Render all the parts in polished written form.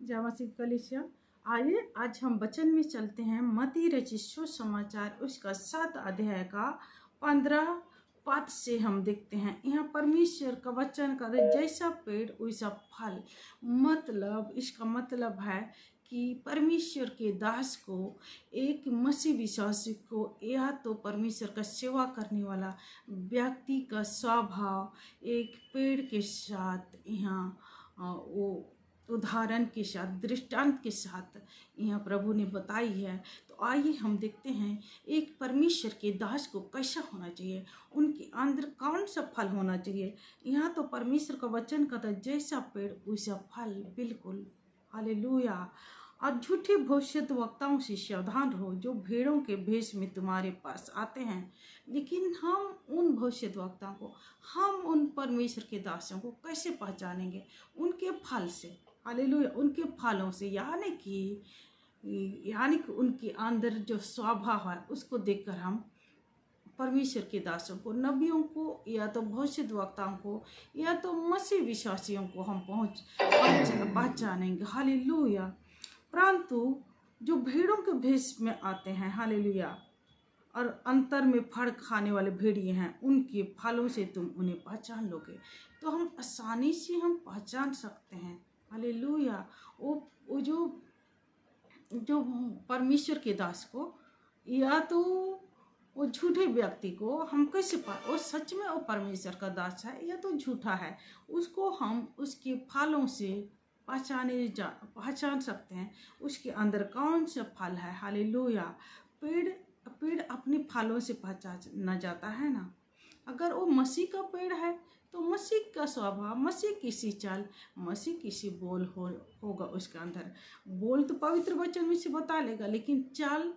जय मसीह की कलीसिया। आइए आज हम वचन में चलते हैं। मत्ती रचित सुसमाचार उसका 7 अध्याय का 15 पद से हम देखते हैं। यहाँ परमेश्वर का वचन का जैसा पेड़ वैसा फल, मतलब इसका मतलब है कि परमेश्वर के दास को, एक मसीह विश्वासी को, या तो परमेश्वर का सेवा करने वाला व्यक्ति का स्वभाव एक पेड़ के साथ यहाँ वो उदाहरण के साथ, दृष्टांत के साथ यहाँ प्रभु ने बताई है। तो आइए हम देखते हैं एक परमेश्वर के दास को कैसा होना चाहिए, उनके अंदर कौन सा फल होना चाहिए। यहाँ तो परमेश्वर का वचन कहता है जैसा पेड़ वैसा फल, बिल्कुल। हालेलुया। और झूठे भविष्यद्वक्ताओं से सावधान रहो जो भेड़ों के भेष में तुम्हारे पास आते हैं, लेकिन हम उन भविष्यद्वक्ताओं को, हम उन परमेश्वर के दासों को कैसे पहचानेंगे? उनके फल से। हालेलुया। उनके फलों से, यानी कि उनके अंदर जो स्वभाव है उसको देखकर हम परमेश्वर के दासों को, नबियों को, या तो भविष्यद्वक्ताओं को, या तो मसीह विश्वासियों को हम पहचानेंगे। हालेलुया। परंतु जो भेड़ों के भेष में आते हैं, हालेलुया, और अंतर में फड़ खाने वाले भेड़िए हैं, उनके फलों से तुम उन्हें पहचान लोगे। तो हम आसानी से हम पहचान सकते हैं। हालेलुया। वो जो परमेश्वर के दास को, या तो वो झूठे व्यक्ति को हम कैसे वो सच में वो परमेश्वर का दास है या तो झूठा है, उसको हम उसके फलों से पहचान सकते हैं। उसके अंदर कौन सा फल है। हालेलुया। पेड़ अपने फलों से पहचाना जाता है ना। अगर वो मसीह का पेड़ है तो मसीह का स्वभाव, मसीह की सी चाल, मसीह की सी बोल होगा उसके अंदर। बोल तो पवित्र वचन में से बता लेगा, लेकिन चाल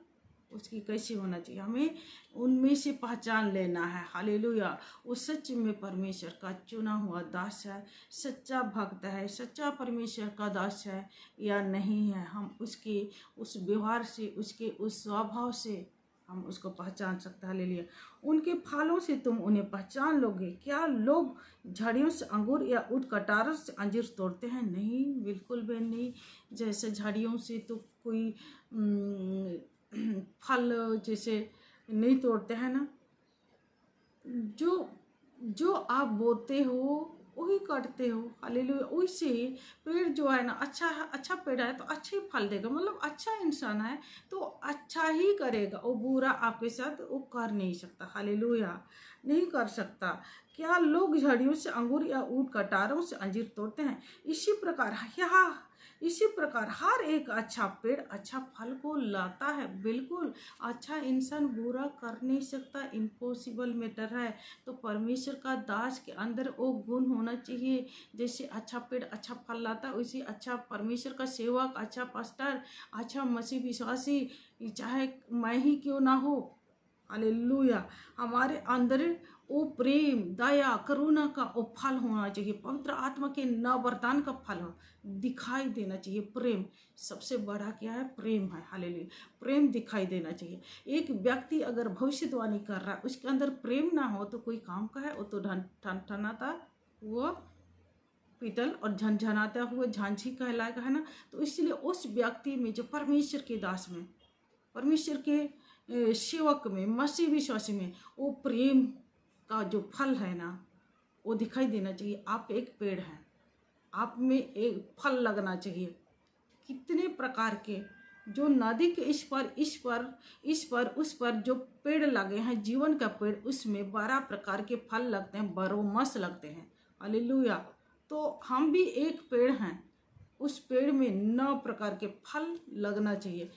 उसकी कैसी होना चाहिए, हमें उनमें से पहचान लेना है। हालेलुया। वो सच में परमेश्वर का चुना हुआ दास है, सच्चा भक्त है, सच्चा परमेश्वर का दास है या नहीं है। हम उसके उस व्यवहार से, उसके उस स्वभाव से हम उसको पहचान सकते हैं। हालेलुया। उनके फलों से तुम उन्हें पहचान लोगे। क्या लोग झाड़ियों से अंगूर या ऊँट कटारों से अंजीर तोड़ते हैं? नहीं, बिल्कुल भी नहीं। जैसे झाड़ियों से तो कोई फल जैसे नहीं तोड़ते हैं ना। जो आप बोते हो वही काटते हो। हालेलुया। वैसे ही पेड़ जो है ना, अच्छा पेड़ है तो अच्छे फल देगा, मतलब अच्छा इंसान है तो अच्छा ही करेगा। वो बुरा आपके साथ वो कर नहीं सकता। हालेलुया, नहीं कर सकता। क्या लोग झाड़ियों से अंगूर या ऊँट कटारों से अंजीर तोड़ते हैं? इसी प्रकार हर एक अच्छा पेड़ अच्छा फल को लाता है। बिल्कुल, अच्छा इंसान बुरा कर नहीं सकता, इम्पॉसिबल मैटर है। तो परमेश्वर का दास के अंदर वो गुण होना चाहिए। जैसे अच्छा पेड़ अच्छा फल लाता है, उसी अच्छा परमेश्वर का सेवक, अच्छा पास्टर, अच्छा मसीह विश्वासी, चाहे मैं ही क्यों ना हो। हालेलुया। हमारे अंदर वो प्रेम, दया, करुणा का वो फल होना चाहिए। पवित्र आत्मा के नव वरदान का फल दिखाई देना चाहिए। प्रेम सबसे बड़ा क्या है? प्रेम है। हालेलुया। प्रेम दिखाई देना चाहिए। एक व्यक्ति अगर भविष्यवाणी कर रहा है, उसके अंदर प्रेम ना हो तो कोई काम का है? वो तो ठनठनाता हुआ पीतल और झनझनाता हुआ झांझी कहलाएगा, है ना। तो इसलिए उस व्यक्ति में, जो परमेश्वर के दास में, परमेश्वर के सेवक में, मसीह विश्वासी में, वो प्रेम का जो फल है ना, वो दिखाई देना चाहिए। आप एक पेड़ हैं, आप में एक फल लगना चाहिए। कितने प्रकार के, जो नदी के इस पर उस पर जो पेड़ लगे हैं, जीवन का पेड़, उसमें 12 प्रकार के फल लगते हैं, बरोमस लगते हैं। हालेलुया। तो हम भी एक पेड़ हैं, उस पेड़ में 9 प्रकार के फल लगना चाहिए।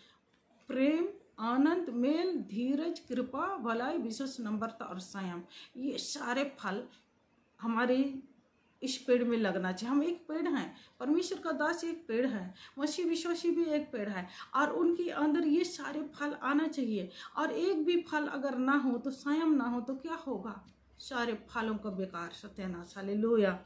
प्रेम, आनंद, मेल, धीरज, कृपा, भलाई, विश्वास, नम्रता और संयम, ये सारे फल हमारे इस पेड़ में लगना चाहिए। हम एक पेड़ हैं, परमेश्वर का दास एक पेड़ है, मसीह विश्वासी भी एक पेड़ है, और उनके अंदर ये सारे फल आना चाहिए। और एक भी फल अगर ना हो तो, संयम ना हो तो क्या होगा? सारे फलों का बेकार, सत्यानाश। हालेलुया।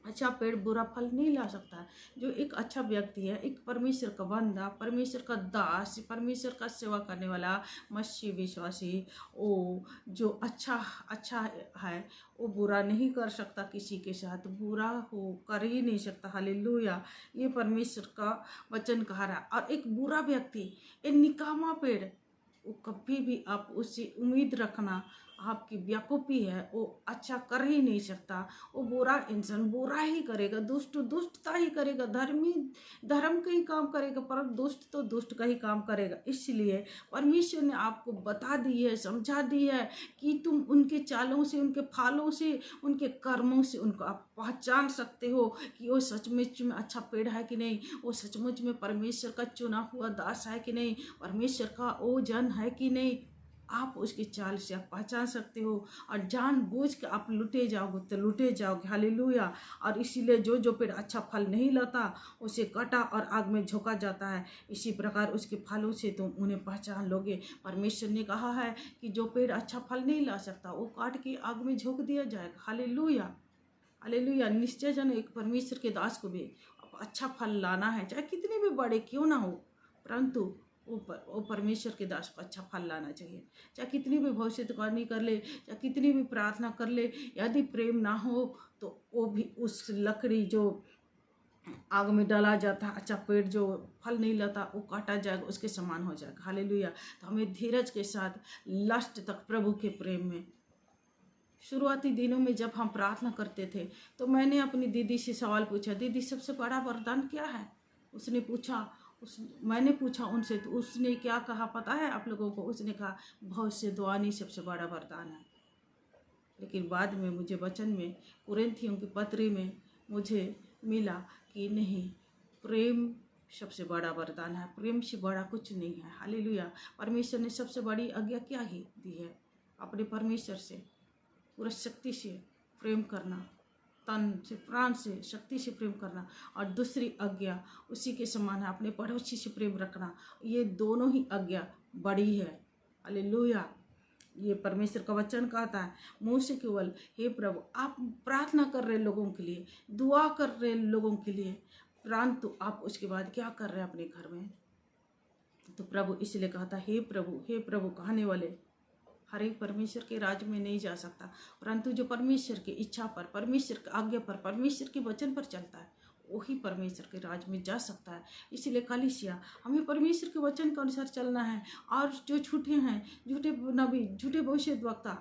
अच्छा पेड़ बुरा फल नहीं ला सकता है। जो एक अच्छा व्यक्ति है, एक परमेश्वर का बंदा, परमेश्वर का दास, परमेश्वर का सेवा करने वाला मसीह विश्वासी, वो जो अच्छा अच्छा है, वो बुरा नहीं कर सकता, किसी के साथ बुरा हो कर ही नहीं सकता। हालेलुया, ये परमेश्वर का वचन कह रहा है। और एक बुरा व्यक्ति, एक निकामा पेड़, वो कभी भी आप उससे उम्मीद रखना, आपकी बेवकूफ़ी है, वो अच्छा कर ही नहीं सकता। वो बुरा इंसान बुरा ही करेगा, दुष्ट दुष्टता ही करेगा, धर्मी धर्म का ही काम करेगा, पर दुष्ट तो दुष्ट का ही काम करेगा। इसलिए परमेश्वर ने आपको बता दी है, समझा दी है कि तुम उनके चालों से, उनके फालों से, उनके कर्मों से उनको आप पहचान सकते हो कि वो सचमुच में अच्छा पेड़ है कि नहीं, वो सचमुच में परमेश्वर का चुना हुआ दास है कि नहीं, परमेश्वर का वो जन है कि नहीं। आप उसकी चाल से आप पहचान सकते हो। और जानबूझ के आप लुटे जाओगे तो लुटे जाओगे। हालेलुया। और इसीलिए जो जो पेड़ अच्छा फल नहीं लाता, उसे काटा और आग में झोंका जाता है। इसी प्रकार उसके फलों से तुम उन्हें पहचान लोगे। परमेश्वर ने कहा है कि जो पेड़ अच्छा फल नहीं ला सकता, वो काट के आग में झोंक दिया जाएगा। Hallelujah, hallelujah. निश्चय जन एक परमेश्वर के दास को भी अच्छा फल लाना है, चाहे कितने भी बड़े क्यों ना हो, परंतु वो परमेश्वर के दास को अच्छा फल लाना चाहिए। चाहे कितनी भी भविष्यवाणी कर ले, चाहे कितनी भी प्रार्थना कर ले, यदि प्रेम ना हो तो वो भी उस लकड़ी जो आग में डाला जाता है, अच्छा पेड़ जो फल नहीं लाता, वो काटा जाएगा, उसके समान हो जाएगा। हालेलुया। तो हमें धीरज के साथ लास्ट तक प्रभु के प्रेम में। शुरुआती दिनों में जब हम प्रार्थना करते थे, तो मैंने अपनी दीदी से सवाल पूछा, दीदी सबसे बड़ा वरदान क्या है? उसने पूछा, मैंने पूछा उनसे, तो उसने क्या कहा पता है आप लोगों को? उसने कहा भविष्यवाणी सबसे बड़ा वरदान है। लेकिन बाद में मुझे वचन में, कुरिन्थियों की पत्री में मुझे मिला कि नहीं, प्रेम सबसे बड़ा वरदान है, प्रेम से बड़ा कुछ नहीं है। हालेलुया। परमेश्वर ने सबसे बड़ी आज्ञा क्या ही दी है? अपने परमेश्वर से पूरा शक्ति से प्रेम करना, तन से, प्राण से, शक्ति से प्रेम करना। और दूसरी आज्ञा उसी के समान है, अपने पड़ोसी से प्रेम रखना। ये दोनों ही आज्ञा बड़ी है। हालेलुया। ये परमेश्वर का वचन कहता है मुँह से केवल हे प्रभु, आप प्रार्थना कर रहे लोगों के लिए, दुआ कर रहे लोगों के लिए, परंतु आप उसके बाद क्या कर रहे हैं अपने घर में? तो प्रभु इसलिए कहता हे प्रभु कहने वाले हर एक परमेश्वर के राज में नहीं जा सकता, परंतु जो परमेश्वर की इच्छा पर, परमेश्वर की आज्ञा पर, परमेश्वर के वचन पर चलता है, वही परमेश्वर के राज में जा सकता है। इसलिए कलीसिया, हमें परमेश्वर के वचन के अनुसार चलना है। और जो झूठे हैं, झूठे नबी, झूठे भविष्यद्वक्ता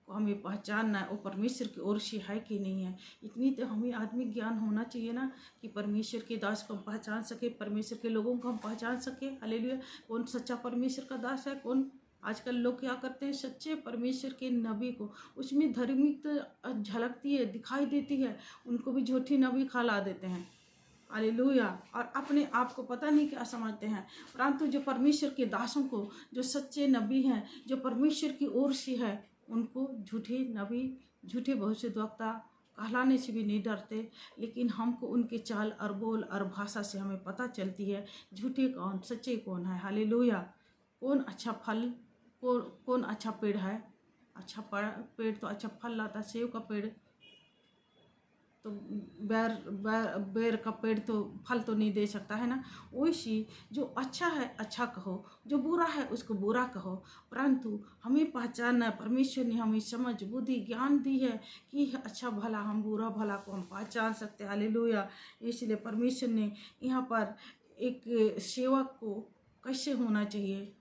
को हमें पहचानना है वो परमेश्वर की ओर से है कि नहीं है। इतनी तो हमें आत्मिक ज्ञान होना चाहिए ना कि परमेश्वर के दास को हम पहचान सके, परमेश्वर के लोगों को हम पहचान सके। हालेलुया। कौन सच्चा परमेश्वर का दास है, कौन? आजकल लोग क्या करते हैं, सच्चे परमेश्वर के नबी को, उसमें धार्मिकता झलकती है, दिखाई देती है, उनको भी झूठी नबी खा देते हैं। हालेलुया। और अपने आप को पता नहीं क्या समझते हैं, परंतु जो परमेश्वर के दासों को, जो सच्चे नबी हैं, जो परमेश्वर की ओर से है, उनको झूठे नबी, झूठे भविष्यद्वक्ता कहलाने से भी नहीं डरते। लेकिन हमको उनके चाल और बोल और भाषा से हमें पता चलती है झूठे कौन, सच्चे कौन है। हालेलुया। कौन अच्छा फल, कौन अच्छा पेड़ है? अच्छा पेड़ तो अच्छा फल लाता। सेब का पेड़ तो बेर का पेड़ तो फल तो नहीं दे सकता है ना। वैसी जो अच्छा है अच्छा कहो, जो बुरा है उसको बुरा कहो, परंतु हमें पहचानना है। परमेश्वर ने हमें समझ, बुद्धि, ज्ञान दी है कि अच्छा भला, हम बुरा भला को हम पहचान सकते हैं। हालेलुया। इसलिए परमेश्वर ने यहाँ पर एक सेवक को कैसे होना चाहिए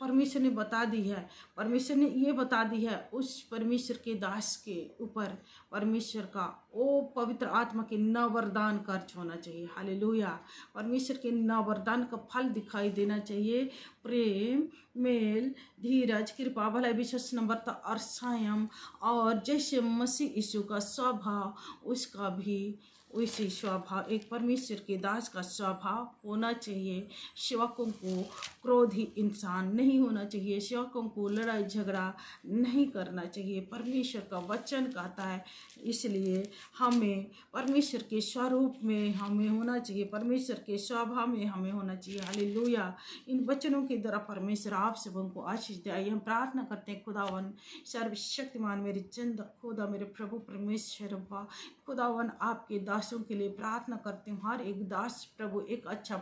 परमेश्वर ने बता दी है। परमेश्वर ने ये बता दी है, उस परमेश्वर के दास के ऊपर परमेश्वर का ओ पवित्र आत्मा के 9 वरदान खर्च होना चाहिए। हालेलुया। परमेश्वर के 9 वरदान का फल दिखाई देना चाहिए। प्रेम, मेल, धीरज, कृपा, भलाई, विश्वास, नम्रता और संयम। और जैसे मसीह यीशु का स्वभाव, उसका भी वैसे स्वभाव एक परमेश्वर के दास का स्वभाव होना चाहिए। सेवकों को क्रोधी इंसान नहीं होना चाहिए, सेवकों को लड़ाई झगड़ा नहीं करना चाहिए। परमेश्वर का वचन कहता है, इसलिए हमें परमेश्वर के स्वरूप में हमें होना चाहिए, परमेश्वर के स्वभाव में हमें होना चाहिए। हालेलुया। इन वचनों के द्वारा परमेश्वर आप सबों को आशीष दे। आइए हम प्रार्थना करते हैं। खुदावन सर्वशक्तिमान मेरे जिंदा खुदा मेरे प्रभु परमेश्वर अब्बा, खुदावन आपके दासों के लिए प्रार्थना करते हूँ। हर एक दास प्रभु एक अच्छा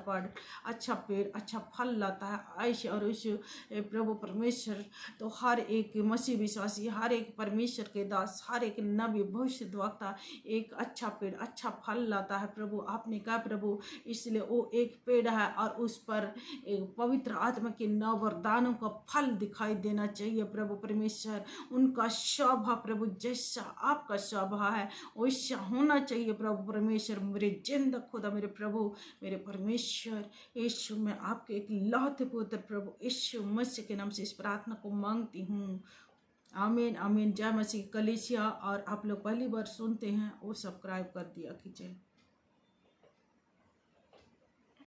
पेड़ अच्छा फल लाता है ऐसे और उस प्रभु परमेश्वर तो हर एक मसीह विश्वासी, हर एक परमेश्वर के दास, हर एक नबी भविष्यद्वक्ता एक अच्छा पेड़ अच्छा फल लाता है। प्रभु आपने कहा प्रभु, इसलिए वो एक पेड़ है और उस पर एक पवित्र आत्मा के नौ वरदानों का फल दिखाई देना चाहिए। प्रभु परमेश्वर उनका स्वभाव प्रभु जैसा आपका स्वभाव है वैसा होना चाहिए। प्रभु परमेश्वर मेरे जिंदा खुदा मेरे प्रभु मेरे परमेश्वर यीशु, मैं आपके एक लौते पुत्र प्रभु यीशु मसीह के नाम से इस प्रार्थना को मांगती हूँ। आमीन आमीन। जय मसीह। कलीसिया और आप लोग पहली बार सुनते हैं वो सब्सक्राइब कर दिया कीजिए।